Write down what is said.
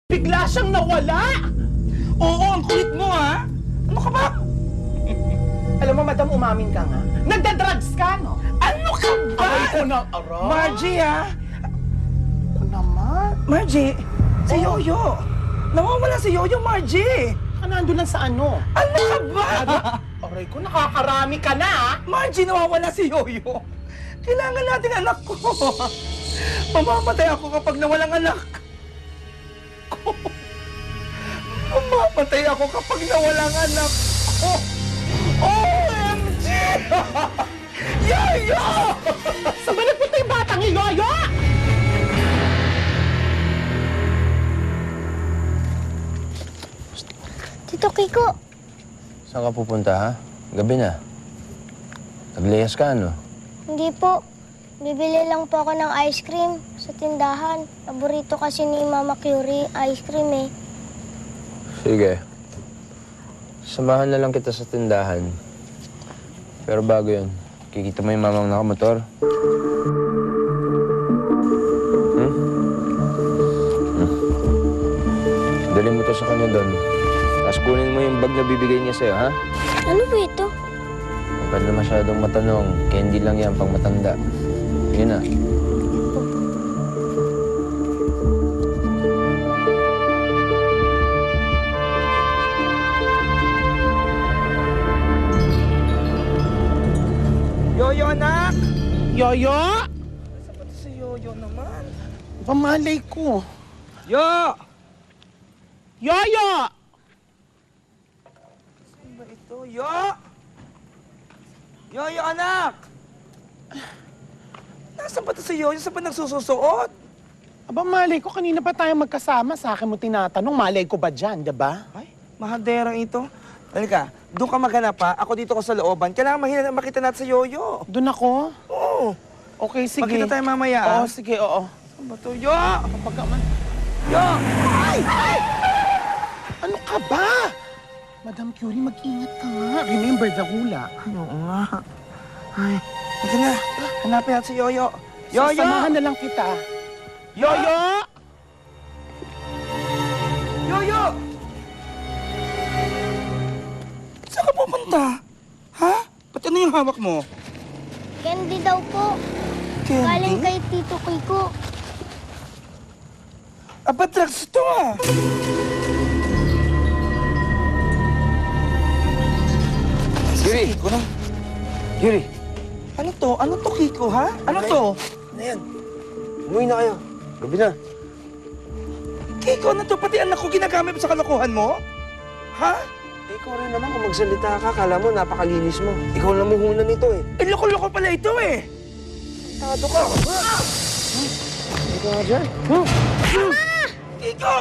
Bigla siyang nawala! Oo, ang kulit mo, ha? Ano ka ba? Alam mo, madam, umamin ka nga. Nagda-drugs ka, no? Ano ka ba? Aray ko na, aray. Margie, ha? Ako naman. Margie, si Yoyo. Nawawala si Yoyo, Margie. Nandun lang sa ano? Ano ka ba? Aray ko, nakakarami ka na, ha? Margie, nawawala si Yoyo. Kailangan nating anak ko. Mamamatay ako kapag nawalang anak ko. Mamamatay ako kapag nawalang anak ko. OMG! Yoyo! Sa balat mo yung batang Yoyo! Tito Kiko, Saan ka pupunta, ha? Gabi na. Naglihas ka, ano? hindi po. Bibili lang po ako ng ice cream sa tindahan. Paborito kasi ni Mama Curie ice cream eh. Sige. Samahan na lang kita sa tindahan. Pero bago yun, kikita mo yung mamang nakamotor. Hmm? Dali mo to sa kanya doon. Tapos kunin mo yung bag na bibigay niya sa'yo, ha? Ano ba ito? Huwag ka na masyadong matanong. Candy lang yan, pang matanda. Yun na. Yoyo, anak! Yoyo? Sapat si Yoyo naman. Pamalay ko. Yo! Yoyo! Saan ba ito? Yo! Yoyo, anak! Nasaan ba ito si Yoyo? Saan ba nagsususuot? Aba, malay ko, kanina pa tayo magkasama. Sa akin mo tinatanong, malay ko ba dyan, diba? Ay, mahadera ito. Halika, doon ka maghanap pa. Ako dito ko sa looban. Kailangan makita natin si Yoyo. Doon ako? Oo. Okay, sige. Magkita tayo mamaya, Oo, ah. sige, oo. Saan ba ito? Yo! Kapag ka man... Yo! Ay! Ano ka ba? Madam Curie, mag-ingat ka nga. Remember the hula. Oo nga. Ay, ito na. Hanapin natin si Yoyo. Yoyo! Sasamahan na lang kita. Yoyo! Yoyo! Saan ka pupunta? Ha? Ba't ano yung hawak mo? Candy daw po. Galing kay Tito Kiko. Aba, drugs ito ah. Yuri! Kiko na. Yuri! Ano to? Ano to, Kiko, ha? Ano to? Ano yan? Umuwi na kayo. Gabi na. Kiko, ano to? Pati anak ko ginagamit mo sa kalokohan mo? Ha? Eh, ikaw rin naman kung magsalita ka, kala mo napakalinis mo. Ikaw lang muhunan nito eh. Eh, loko-loko pala ito eh. Tado ka. Ikaw nga dyan. Kiko!